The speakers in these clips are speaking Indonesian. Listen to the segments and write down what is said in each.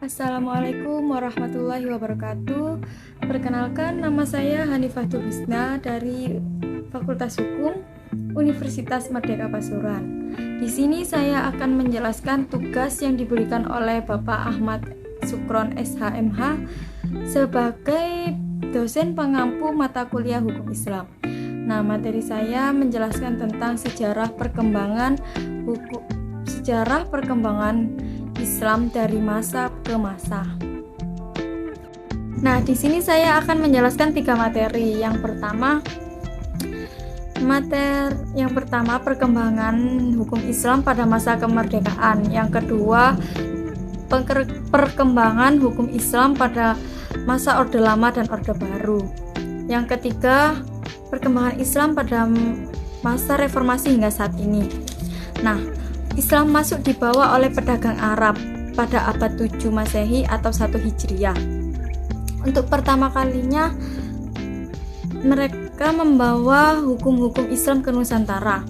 Assalamualaikum warahmatullahi wabarakatuh. Perkenalkan, nama saya Hanifah Turisna dari Fakultas Hukum Universitas Merdeka Pasuruan. Di sini saya akan menjelaskan tugas yang diberikan oleh Bapak Ahmad Sukron SHMH sebagai dosen pengampu mata kuliah Hukum Islam. Nah, materi saya menjelaskan tentang sejarah perkembangan Islam dari masa ke masa. Nah, di sini saya akan menjelaskan 3 materi. Yang pertama perkembangan hukum Islam pada masa kemerdekaan. Yang kedua, perkembangan hukum Islam pada masa Orde Lama dan Orde Baru. Yang ketiga, perkembangan Islam pada masa reformasi hingga saat ini. Nah, Islam masuk dibawa oleh pedagang Arab pada abad 7 Masehi atau 1 Hijriah. Untuk pertama kalinya mereka membawa hukum-hukum Islam ke Nusantara.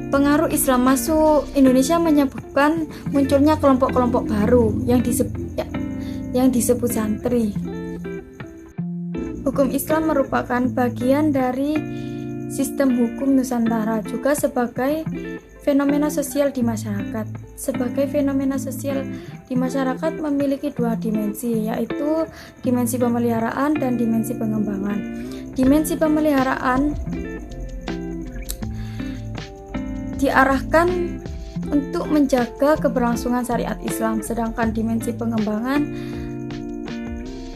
Pengaruh Islam masuk Indonesia menyebabkan munculnya kelompok-kelompok baru yang disebut santri. Hukum Islam merupakan bagian dari sistem hukum Nusantara, juga sebagai fenomena sosial di masyarakat. Sebagai fenomena sosial di masyarakat memiliki 2 dimensi, yaitu dimensi pemeliharaan dan dimensi pengembangan. Dimensi pemeliharaan diarahkan untuk menjaga keberlangsungan syariat Islam, sedangkan dimensi pengembangan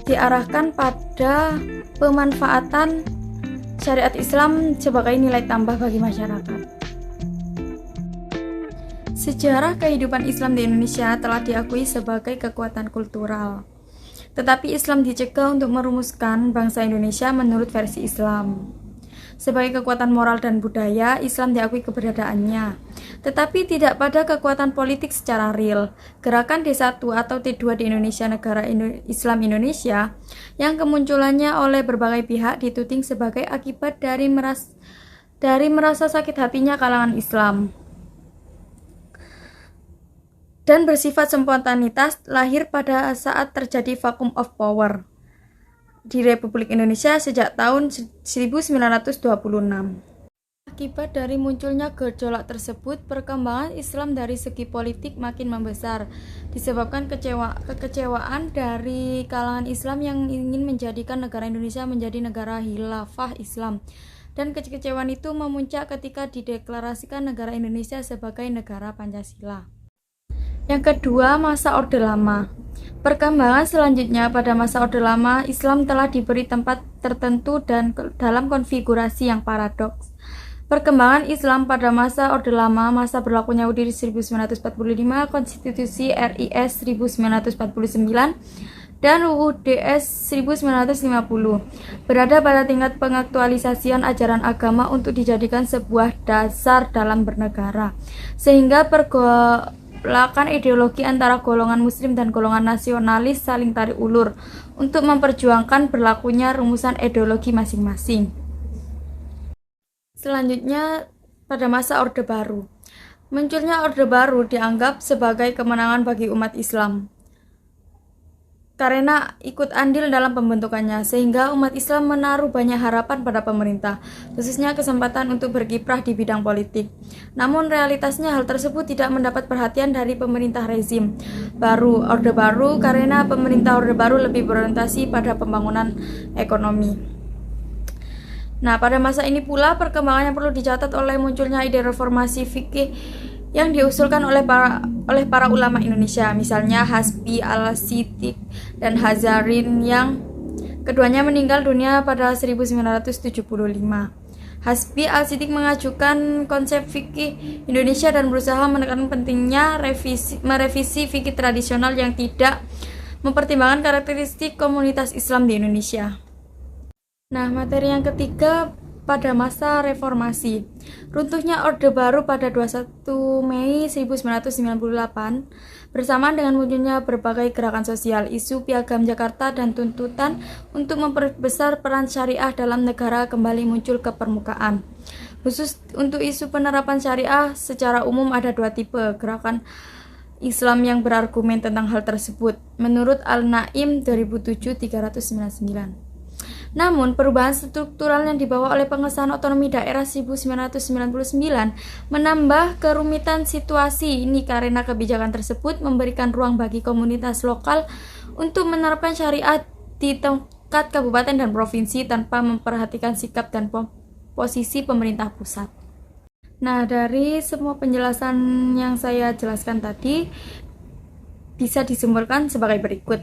diarahkan pada pemanfaatan syariat Islam sebagai nilai tambah bagi masyarakat. Sejarah kehidupan Islam di Indonesia telah diakui sebagai kekuatan kultural. Tetapi Islam dicegah untuk merumuskan bangsa Indonesia menurut versi Islam. Sebagai kekuatan moral dan budaya, Islam diakui keberadaannya, tetapi tidak pada kekuatan politik secara real. Gerakan D1 atau T2 di Indonesia, Negara Islam Indonesia, yang kemunculannya oleh berbagai pihak dituding sebagai akibat dari merasa sakit hatinya kalangan Islam dan bersifat spontanitas, lahir pada saat terjadi vacuum of power di Republik Indonesia sejak tahun 1926. Akibat dari munculnya gejolak tersebut, perkembangan Islam dari segi politik makin membesar, disebabkan kekecewaan dari kalangan Islam yang ingin menjadikan negara Indonesia menjadi negara khilafah Islam. Dan kekecewaan itu memuncak ketika dideklarasikan negara Indonesia sebagai negara Pancasila. Yang kedua, masa Orde Lama. Perkembangan selanjutnya pada masa Orde Lama, Islam telah diberi tempat tertentu dan dalam konfigurasi yang paradoks. Perkembangan Islam pada masa Orde Lama, masa berlakunya UUD 1945, Konstitusi RIS 1949, dan UUD 1950, berada pada tingkat pengaktualisasian ajaran agama untuk dijadikan sebuah dasar dalam bernegara, sehingga pergolakan ideologi antara golongan muslim dan golongan nasionalis saling tarik ulur untuk memperjuangkan berlakunya rumusan ideologi masing-masing. Selanjutnya, pada masa Orde Baru. Munculnya Orde Baru dianggap sebagai kemenangan bagi umat Islam karena ikut andil dalam pembentukannya, sehingga umat Islam menaruh banyak harapan pada pemerintah, khususnya kesempatan untuk berkiprah di bidang politik. Namun realitasnya hal tersebut tidak mendapat perhatian dari pemerintah rezim baru Orde Baru, karena pemerintah Orde Baru lebih berorientasi pada pembangunan ekonomi. Nah, pada masa ini pula perkembangan yang perlu dicatat oleh munculnya ide reformasi fikih yang diusulkan oleh para ulama Indonesia, misalnya Hasbi al-Siddiq dan Hazarin, yang keduanya meninggal dunia pada 1975. Hasbi al-Siddiq mengajukan konsep fikih Indonesia dan berusaha menekan pentingnya merevisi fikih tradisional yang tidak mempertimbangkan karakteristik komunitas Islam di Indonesia. Nah, materi yang ketiga, pada masa reformasi. Runtuhnya Orde Baru pada 21 Mei 1998 bersamaan dengan munculnya berbagai gerakan sosial, isu Piagam Jakarta dan tuntutan untuk memperbesar peran syariah dalam negara kembali muncul ke permukaan. Khusus untuk isu penerapan syariah secara umum ada 2 tipe gerakan Islam yang berargumen tentang hal tersebut, menurut Al-Naim 2007 399. Namun, perubahan struktural yang dibawa oleh pengesahan otonomi daerah 1999 menambah kerumitan situasi ini karena kebijakan tersebut memberikan ruang bagi komunitas lokal untuk menerapkan syariat di tingkat kabupaten dan provinsi tanpa memperhatikan sikap dan posisi pemerintah pusat. Nah, dari semua penjelasan yang saya jelaskan tadi bisa disimpulkan sebagai berikut.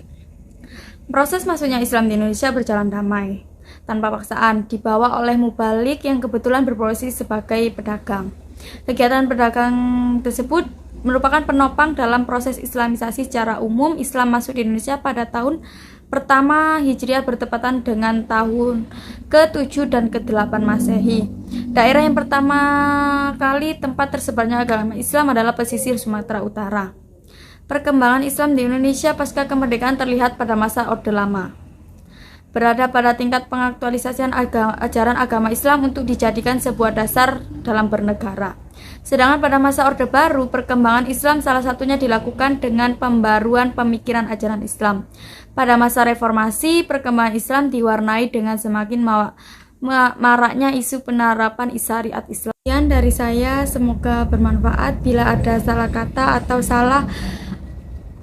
Proses masuknya Islam di Indonesia berjalan damai, tanpa paksaan, dibawa oleh mubalik yang kebetulan berprofesi sebagai pedagang. Kegiatan pedagang tersebut merupakan penopang dalam proses islamisasi secara umum. Islam masuk di Indonesia pada tahun pertama Hijriah bertepatan dengan tahun ke-7 dan ke-8 Masehi. Daerah yang pertama kali tempat tersebarnya agama Islam adalah pesisir Sumatera Utara. Perkembangan Islam di Indonesia pasca kemerdekaan terlihat pada masa Orde Lama. Berada pada tingkat pengaktualisasian ajaran agama Islam untuk dijadikan sebuah dasar dalam bernegara. Sedangkan pada masa Orde Baru, perkembangan Islam salah satunya dilakukan dengan pembaruan pemikiran ajaran Islam. Pada masa Reformasi, perkembangan Islam diwarnai dengan semakin maraknya isu penerapan syariat Islam. Sekian dari saya, semoga bermanfaat. Bila ada salah kata atau salah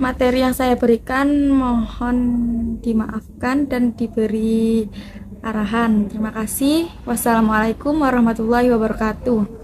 materi yang saya berikan, mohon dimaafkan dan diberi arahan. Terima kasih. Wassalamualaikum warahmatullahi wabarakatuh.